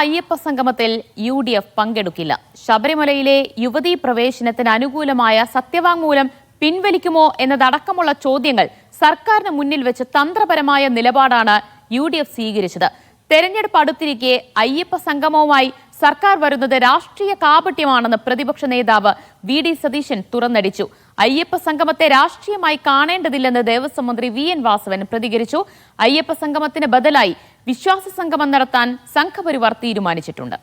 അയ്യപ്പ സംഗമത്തിൽ UDF പങ്കെടുക്കില്ല. ശബരിമലയിലെ യുവതീ പ്രവേശനത്തിന് അനുകൂലമായ സത്യവാങ്മൂലം പിൻവലിക്കുമോ എന്നതടക്കമുള്ള ചോദ്യങ്ങൾ സർക്കാരിന് മുന്നിൽ വെച്ച് തന്ത്രപരമായ നിലപാടാണ് UDF സ്വീകരിച്ചത്. തെരഞ്ഞെടുപ്പ് അടുത്തിരിക്കെ അയ്യപ്പ സംഗമവുമായി സർക്കാർ വരുന്നത് രാഷ്ട്രീയ കാപട്യമാണെന്ന് പ്രതിപക്ഷ നേതാവ് VD സതീശൻ തുറന്നടിച്ചു. അയ്യപ്പ സംഗമത്തെ രാഷ്ട്രീയമായി കാണേണ്ടതില്ലെന്ന് ദേവസ്വം മന്ത്രി VN വാസവൻ പ്രതികരിച്ചു. അയ്യപ്പ സംഗമത്തിന് ബദലായി വിശ്വാസ സംഗമം നടത്താൻ സംഘപരിവാർ തീരുമാനിച്ചിട്ടുണ്ട്.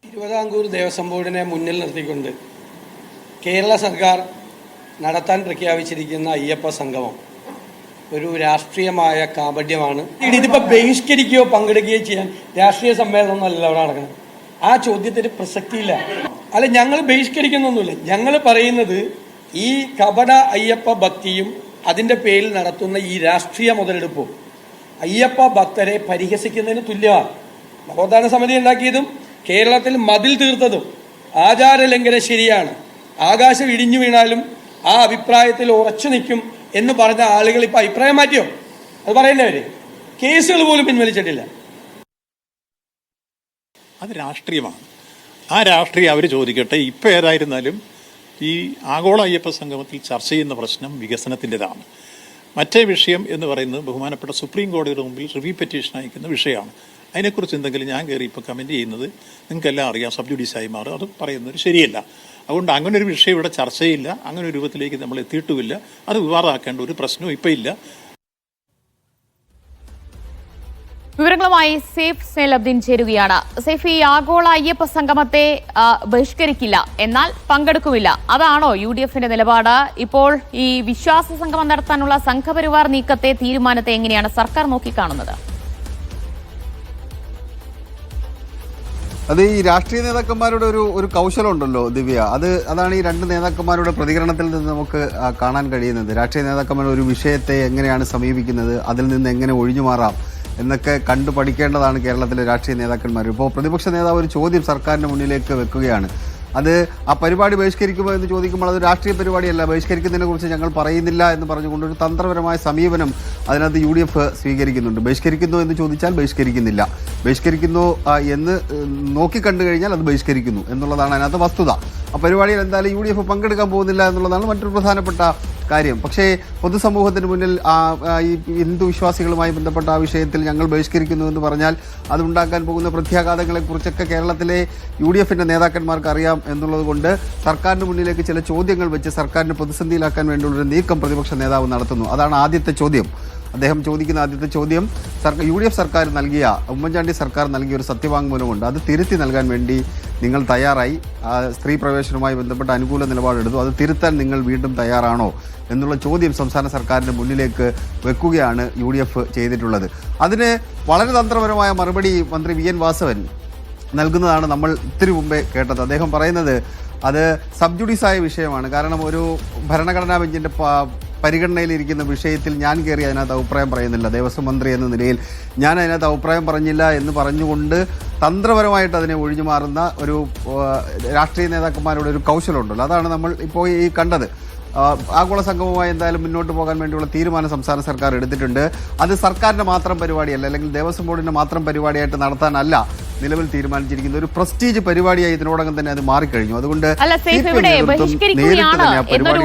തിരുവിതാംകൂർ ദേവസ്വം ബോർഡിനെ മുന്നിൽ നിർത്തിക്കൊണ്ട് കേരള സർക്കാർ നടത്താൻ പ്രഖ്യാപിച്ചിരിക്കുന്ന അയ്യപ്പ സംഗമം ഒരു രാഷ്ട്രീയമായ കാപട്യമാണ്. ഇതിപ്പോൾ ബഹിഷ്കരിക്കുകയോ പങ്കെടുക്കുകയോ ചെയ്യാൻ രാഷ്ട്രീയ സമ്മേളനമൊന്നും അല്ല അവിടെ നടക്കുന്നത്. ആ ചോദ്യത്തിന് പ്രസക്തിയില്ല. അല്ല, ഞങ്ങൾ ബഹിഷ്കരിക്കുന്നൊന്നുമില്ല. ഞങ്ങൾ പറയുന്നത് ഈ കപട അയ്യപ്പ ഭക്തിയും അതിൻ്റെ പേരിൽ നടത്തുന്ന ഈ രാഷ്ട്രീയ മുതലെടുപ്പും അയ്യപ്പ ഭക്തരെ പരിഹസിക്കുന്നതിന് തുല്യമാണ്. നവോത്ഥാന സമിതി ഉണ്ടാക്കിയതും കേരളത്തിൽ മതിൽ തീർത്തതും ആചാരലംഘനം ശരിയാണ്, ആകാശം ഇടിഞ്ഞു വീണാലും ആ അഭിപ്രായത്തിൽ ഉറച്ചു നിൽക്കും എന്ന് പറഞ്ഞ ആളുകൾ ഇപ്പം അഭിപ്രായം മാറ്റിയോ? അത് പറയേണ്ടവര് കേസുകൾ പോലും പിൻവലിച്ചിട്ടില്ല. അത് രാഷ്ട്രീയമാണ്. ആ രാഷ്ട്രീയം അവർ ചോദിക്കട്ടെ. ഇപ്പം ഏതായിരുന്നാലും ഈ ആഗോള അയ്യപ്പ സംഗമത്തിൽ ചർച്ച ചെയ്യുന്ന പ്രശ്നം വികസനത്തിൻ്റെതാണ്. മറ്റേ വിഷയം എന്ന് പറയുന്നത് ബഹുമാനപ്പെട്ട സുപ്രീം കോടതിയുടെ മുമ്പിൽ റിവ്യൂ പെറ്റീഷൻ അയക്കുന്ന വിഷയമാണ്. അതിനെക്കുറിച്ച് എന്തെങ്കിലും ഞാൻ കയറി ഇപ്പോൾ കമൻറ്റ് ചെയ്യുന്നത് നിങ്ങൾക്കെല്ലാം അറിയാം, സബ് ജുഡീസായി മാറും. അത് പറയുന്നത് ശരിയല്ല. അതുകൊണ്ട് അങ്ങനെ ഒരു വിഷയം ഇവിടെ ചർച്ചയില്ല. അങ്ങനെ ഒരു രൂപത്തിലേക്ക് നമ്മൾ എത്തിയിട്ടുമില്ല. അത് വിവാദമാക്കേണ്ട ഒരു പ്രശ്നവും ഇപ്പം ഇല്ല. വിവരങ്ങളുമായി സെയ്ഫ് സ്നേലബ്ദീൻ ചേരുകയാണ്. സെയ്ഫ്, ഈ ആഗോള അയ്യപ്പ സംഗമത്തെ ബഹിഷ്കരിക്കില്ല, എന്നാൽ പങ്കെടുക്കുമില്ല, അതാണോ UDFന്റെ നിലപാട്? ഇപ്പോൾ ഈ വിശ്വാസ സംഗമം നടത്താനുള്ള സംഘപരിവാർ നീക്കത്തെ, തീരുമാനത്തെ എങ്ങനെയാണ് സർക്കാർ നോക്കിക്കാണുന്നത്? അത് ഈ രാഷ്ട്രീയ നേതാക്കന്മാരുടെ ഒരു കൗശലമുണ്ടല്ലോ ദിവ്യ, അതാണ് ഈ രണ്ട് നേതാക്കന്മാരുടെ പ്രതികരണത്തിൽ നിന്ന് നമുക്ക് കാണാൻ കഴിയുന്നത്. രാഷ്ട്രീയ നേതാക്കന്മാർ ഒരു വിഷയത്തെ എങ്ങനെയാണ് സമീപിക്കുന്നത്, അതിൽ നിന്ന് എങ്ങനെ ഒഴിഞ്ഞു മാറാം എന്നൊക്കെ കണ്ടു പഠിക്കേണ്ടതാണ് കേരളത്തിലെ രാഷ്ട്രീയ നേതാക്കന്മാർ. ഇപ്പോൾ പ്രതിപക്ഷ നേതാവ് ഒരു ചോദ്യം സർക്കാരിന് മുന്നിലേക്ക് വെക്കുകയാണ്. അത് ആ പരിപാടി ബഹിഷ്കരിക്കുമോ എന്ന് ചോദിക്കുമ്പോൾ അത് രാഷ്ട്രീയ പരിപാടിയല്ല, ബഹിഷ്കരിക്കുന്നതിനെ കുറിച്ച് ഞങ്ങൾ പറയുന്നില്ല എന്ന് പറഞ്ഞുകൊണ്ട് ഒരു തന്ത്രപരമായ സമീപനം അതിനകത്ത് UDF സ്വീകരിക്കുന്നുണ്ട്. ബഹിഷ്കരിക്കുന്നു എന്ന് ചോദിച്ചാൽ ബഹിഷ്കരിക്കുന്നില്ല, ബഹിഷ്കരിക്കുന്നു എന്ന് നോക്കിക്കണ്ടു കഴിഞ്ഞാൽ അത് ബഹിഷ്കരിക്കുന്നു എന്നുള്ളതാണ് അതിനകത്ത് വസ്തുത. ആ പരിപാടിയിൽ എന്തായാലും UDF പങ്കെടുക്കാൻ പോകുന്നില്ല എന്നുള്ളതാണ് മറ്റൊരു പ്രധാനപ്പെട്ട കാര്യം. പക്ഷേ പൊതുസമൂഹത്തിന് മുന്നിൽ ഈ ഹിന്ദു വിശ്വാസികളുമായി ബന്ധപ്പെട്ട ആ വിഷയത്തിൽ ഞങ്ങൾ ബഹിഷ്കരിക്കുന്നു എന്ന് പറഞ്ഞാൽ അതുണ്ടാക്കാൻ പോകുന്ന പ്രത്യാഘാതങ്ങളെക്കുറിച്ചൊക്കെ കേരളത്തിലെ UDFന്റെ നേതാക്കന്മാർക്ക് അറിയാം എന്നുള്ളത് കൊണ്ട് സർക്കാരിന് മുന്നിലേക്ക് ചില ചോദ്യങ്ങൾ വെച്ച് സർക്കാരിനെ പ്രതിസന്ധിയിലാക്കാൻ വേണ്ടിയുള്ളൊരു നീക്കം പ്രതിപക്ഷ നേതാവ് നടത്തുന്നു. അതാണ് ആദ്യത്തെ ചോദ്യം. അദ്ദേഹം ചോദിക്കുന്ന ആദ്യത്തെ ചോദ്യം, UDF സർക്കാർ നൽകിയ, ഉമ്മൻചാണ്ടി സർക്കാർ നൽകിയ ഒരു സത്യവാങ്മൂലമുണ്ട്, അത് തിരുത്തി നൽകാൻ വേണ്ടി നിങ്ങൾ തയ്യാറായി? സ്ത്രീ പ്രവേശനവുമായി ബന്ധപ്പെട്ട അനുകൂല നിലപാടെടുത്തു, അത് തിരുത്താൻ നിങ്ങൾ വീണ്ടും തയ്യാറാണോ എന്നുള്ള ചോദ്യം സംസ്ഥാന സർക്കാരിൻ്റെ മുന്നിലേക്ക് വെക്കുകയാണ് UDF ചെയ്തിട്ടുള്ളത്. അതിന് വളരെ തന്ത്രപരമായ മറുപടി മന്ത്രി VN വാസവൻ നൽകുന്നതാണ് നമ്മൾ ഇത്തിരി മുമ്പേ കേട്ടത്. അദ്ദേഹം പറയുന്നത് അത് സബ് ജുഡീസായ വിഷയമാണ്. കാരണം ഒരു ഭരണഘടനാ ബെഞ്ചിൻ്റെ പരിഗണനയിലിരിക്കുന്ന വിഷയത്തിൽ ഞാൻ കയറി അതിനകത്ത് അഭിപ്രായം പറയുന്നില്ല, ദേവസ്വം മന്ത്രി എന്ന നിലയിൽ ഞാൻ അതിനകത്ത് അഭിപ്രായം പറഞ്ഞില്ല എന്ന് പറഞ്ഞുകൊണ്ട് തന്ത്രപരമായിട്ട് അതിനെ ഒഴിഞ്ഞു മാറുന്ന ഒരു രാഷ്ട്രീയ നേതാക്കന്മാരുടെ ഒരു കൗശലമുണ്ടല്ലോ, അതാണ് നമ്മൾ ഇപ്പോൾ ഈ കണ്ടത്. ആഗോള സംഗമമായി എന്തായാലും മുന്നോട്ട് പോകാൻ വേണ്ടിയുള്ള തീരുമാനം സംസ്ഥാന സർക്കാർ എടുത്തിട്ടുണ്ട്. അത് സർക്കാരിൻ്റെ മാത്രം പരിപാടിയല്ല, അല്ലെങ്കിൽ ദേവസ്വം ബോർഡിൻ്റെ മാത്രം പരിപാടിയായിട്ട് നടത്താനല്ല നിലവിൽ തീരുമാനിച്ചിരിക്കുന്നത്. ഒരു പ്രസ്റ്റീജ് പരിപാടിയായി ഇതിനോടകം തന്നെ അത് മാറിക്കഴിഞ്ഞു. അതുകൊണ്ട്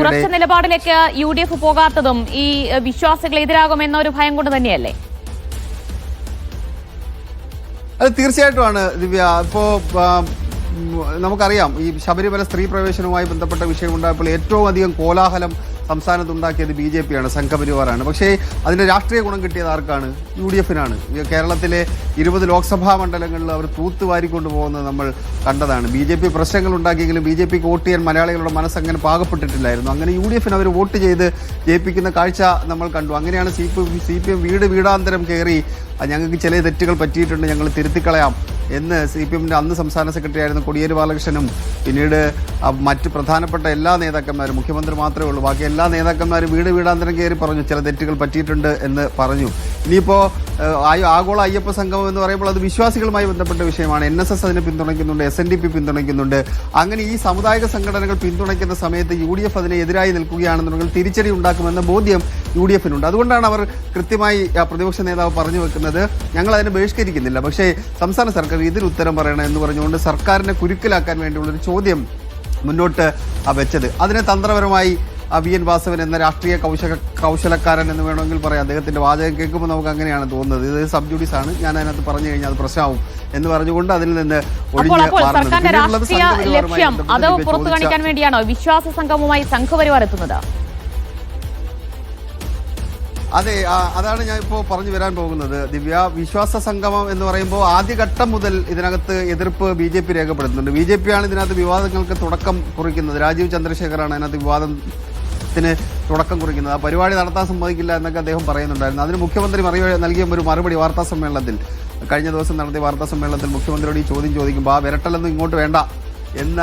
ഉറച്ച നിലപാടിലേക്ക് UDF പോകാത്തതും ഈ വിശ്വാസികൾ എതിരാകുമെന്ന ഒരു ഭയം കൊണ്ട് തന്നെയല്ലേ? അത് തീർച്ചയായിട്ടുമാണ് ദിവ്യ. ഇപ്പോൾ നമുക്കറിയാം ഈ ശബരിമല സ്ത്രീ പ്രവേശനവുമായി ബന്ധപ്പെട്ട വിഷയമുണ്ടായപ്പോൾ ഏറ്റവും അധികം കോലാഹലം സംസ്ഥാനത്തുണ്ടാക്കിയത് BJP ആണ്, സംഘപരിവാറാണ്. പക്ഷേ അതിൻ്റെ രാഷ്ട്രീയ ഗുണം കിട്ടിയത് ആർക്കാണ്? UDFനാണ്. കേരളത്തിലെ 20 ലോക്സഭാ മണ്ഡലങ്ങളിൽ അവർ തൂത്തുവാരിക്കൊണ്ടു പോകുന്നത് നമ്മൾ കണ്ടതാണ്. BJP പ്രശ്നങ്ങൾ ഉണ്ടാക്കിയെങ്കിലും BJPക്ക് വോട്ട് ചെയ്യാൻ മലയാളികളുടെ മനസ്സങ്ങനെ പാകപ്പെട്ടിട്ടില്ലായിരുന്നു. അങ്ങനെ UDFന് അവർ വോട്ട് ചെയ്ത് ജയിപ്പിക്കുന്ന കാഴ്ച നമ്മൾ കണ്ടു. അങ്ങനെയാണ് CPM വീടാന്തരം കയറി ഞങ്ങൾക്ക് ചില തെറ്റുകൾ പറ്റിയിട്ടുണ്ട്, ഞങ്ങൾ തിരുത്തിക്കളയാം എന്ന് CPMന്റെ അന്ന് സംസ്ഥാന സെക്രട്ടറി ആയിരുന്ന കോടിയേരി ബാലകൃഷ്ണനും പിന്നീട് മറ്റ് പ്രധാനപ്പെട്ട എല്ലാ നേതാക്കന്മാരും, മുഖ്യമന്ത്രി മാത്രമേ ഉള്ളൂ, ബാക്കി എല്ലാ നേതാക്കന്മാരും വീടാന്തരം കയറി പറഞ്ഞു ചില തെറ്റുകൾ പറ്റിയിട്ടുണ്ട് എന്ന് പറഞ്ഞു. ഇനിയിപ്പോൾ ആഗോള അയ്യപ്പ സംഗമം എന്ന് പറയുമ്പോൾ അത് വിശ്വാസികളുമായി ബന്ധപ്പെട്ട വിഷയമാണ്. NSS അതിനെ പിന്തുണയ്ക്കുന്നുണ്ട്, SNDP പിന്തുണയ്ക്കുന്നുണ്ട്. അങ്ങനെ ഈ സാമുദായിക സംഘടനകൾ പിന്തുണയ്ക്കുന്ന സമയത്ത് UDF അതിനെ എതിരായി നിൽക്കുകയാണെന്നുണ്ടെങ്കിൽ തിരിച്ചടി ഉണ്ടാക്കുമെന്ന ബോധ്യം UDF നുണ്ട്. അതുകൊണ്ടാണ് അവർ കൃത്യമായി പ്രതിപക്ഷ നേതാവ് പറഞ്ഞു വെക്കുന്നത്, ഞങ്ങൾ അതിനെ ബഹിഷ്കരിക്കുന്നില്ല, പക്ഷേ സംസ്ഥാന സർക്കാർ ഇതിന് ഉത്തരം പറയണം എന്ന് പറഞ്ഞുകൊണ്ട് സർക്കാരിനെ കുരുക്കിലാക്കാൻ വേണ്ടിയുള്ളൊരു ചോദ്യം മുന്നോട്ട് വെച്ചത്. അതിനെ തന്ത്രപരമായി VN വാസവൻ എന്ന രാഷ്ട്രീയ കൗശലക്കാരൻ എന്ന് വേണമെങ്കിൽ പറയാം. അദ്ദേഹത്തിന്റെ വാചകം കേൾക്കുമ്പോൾ നമുക്ക് അങ്ങനെയാണ് തോന്നുന്നത്. ഇത് സബ് ജുഡീസ് ആണ്, ഞാൻ അതിനകത്ത് പറഞ്ഞു കഴിഞ്ഞാൽ അത് പ്രശ്നമാവും എന്ന് പറഞ്ഞുകൊണ്ട് അതിൽ നിന്ന് സർക്കാരിന്റെ രാഷ്ട്രീയ ലക്ഷ്യം അത് പുറത്തു കാണിക്കാൻ വേണ്ടിയാണോ വിശ്വാസ സംഗമവുമായി സംഘപരിവാർ എത്തുന്നത്? അതെ, അതാണ് ഞാൻ ഇപ്പോൾ പറഞ്ഞു വരാൻ പോകുന്നത് ദിവ്യ. വിശ്വാസ സംഗമം എന്ന് പറയുമ്പോൾ ആദ്യഘട്ടം മുതൽ ഇതിനകത്ത് എതിർപ്പ് BJP രേഖപ്പെടുത്തുന്നുണ്ട്. BJP ആണ് ഇതിനകത്ത് വിവാദങ്ങൾക്ക് തുടക്കം കുറിക്കുന്നത്. രാജീവ് ചന്ദ്രശേഖറാണ് അതിനകത്ത് വിവാദത്തിന് തുടക്കം കുറിക്കുന്നത്. ആ പരിപാടി നടത്താൻ സമ്മതിക്കില്ല എന്നൊക്കെ അദ്ദേഹം പറയുന്നുണ്ടായിരുന്നു. അതിന് മുഖ്യമന്ത്രി നൽകിയ ഒരു മറുപടി വാർത്താ സമ്മേളനത്തിൽ, കഴിഞ്ഞ ദിവസം നടത്തിയ വാർത്താ സമ്മേളനത്തിൽ മുഖ്യമന്ത്രിയോട് ഈ ചോദ്യം ചോദിക്കുമ്പോൾ ആ വിരട്ടലൊന്നും ഇങ്ങോട്ട് വേണ്ട എന്ന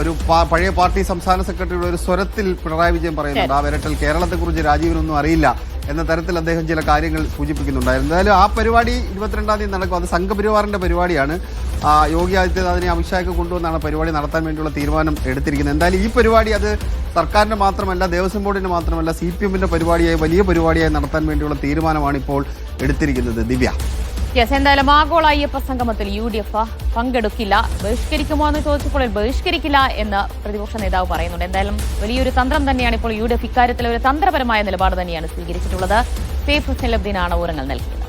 ഒരു പഴയ പാർട്ടി സംസ്ഥാന സെക്രട്ടറിയുടെ ഒരു സ്വരത്തിൽ പിണറായി വിജയൻ പറയുന്നുണ്ട്. ആ വിരട്ടൽ കേരളത്തെക്കുറിച്ച് രാജീവിനൊന്നും അറിയില്ല എന്ന തരത്തിൽ അദ്ദേഹം ചില കാര്യങ്ങൾ സൂചിപ്പിക്കുന്നുണ്ടായിരുന്നു. എന്തായാലും ആ പരിപാടി 22-ാം തീയതി നടക്കും. അത് സംഘപരിവാറിന്റെ പരിപാടിയാണ്. യോഗി ആദിത്യനാഥിനെ അമിത്ഷായൊക്കെ കൊണ്ടുവന്നാണ് പരിപാടി നടത്താൻ വേണ്ടിയുള്ള തീരുമാനം എടുത്തിരിക്കുന്നത്. എന്തായാലും ഈ പരിപാടി അത് സർക്കാരിന്റെ മാത്രമല്ല, ദേവസ്വം ബോർഡിന്റെ മാത്രമല്ല, CPM-ന്റെ പരിപാടിയായി, വലിയ പരിപാടിയായി നടത്താൻ വേണ്ടിയുള്ള തീരുമാനമാണ് ഇപ്പോൾ എടുത്തിരിക്കുന്നത്. ദിവ്യ, എന്തായാലും ആഗോള അയ്യപ്പ സംഗമത്തിൽ UDF പങ്കെടുക്കില്ല, ബഹിഷ്കരിക്കുമോ എന്ന് ചോദിച്ചപ്പോൾ ബഹിഷ്കരിക്കില്ല എന്ന് പ്രതിപക്ഷ നേതാവ് പറയുന്നുണ്ട്. എന്തായാലും വലിയൊരു തന്ത്രം തന്നെയാണ് ഇപ്പോൾ UDF ഇക്കാര്യത്തിൽ ഒരു തന്ത്രപരമായ നിലപാട് തന്നെയാണ് സ്വീകരിച്ചിട്ടുള്ളത്. സേഫ് ഹുസൈൻ ലബ്ദീനാണ് വിവരങ്ങൾ നൽകിയത്.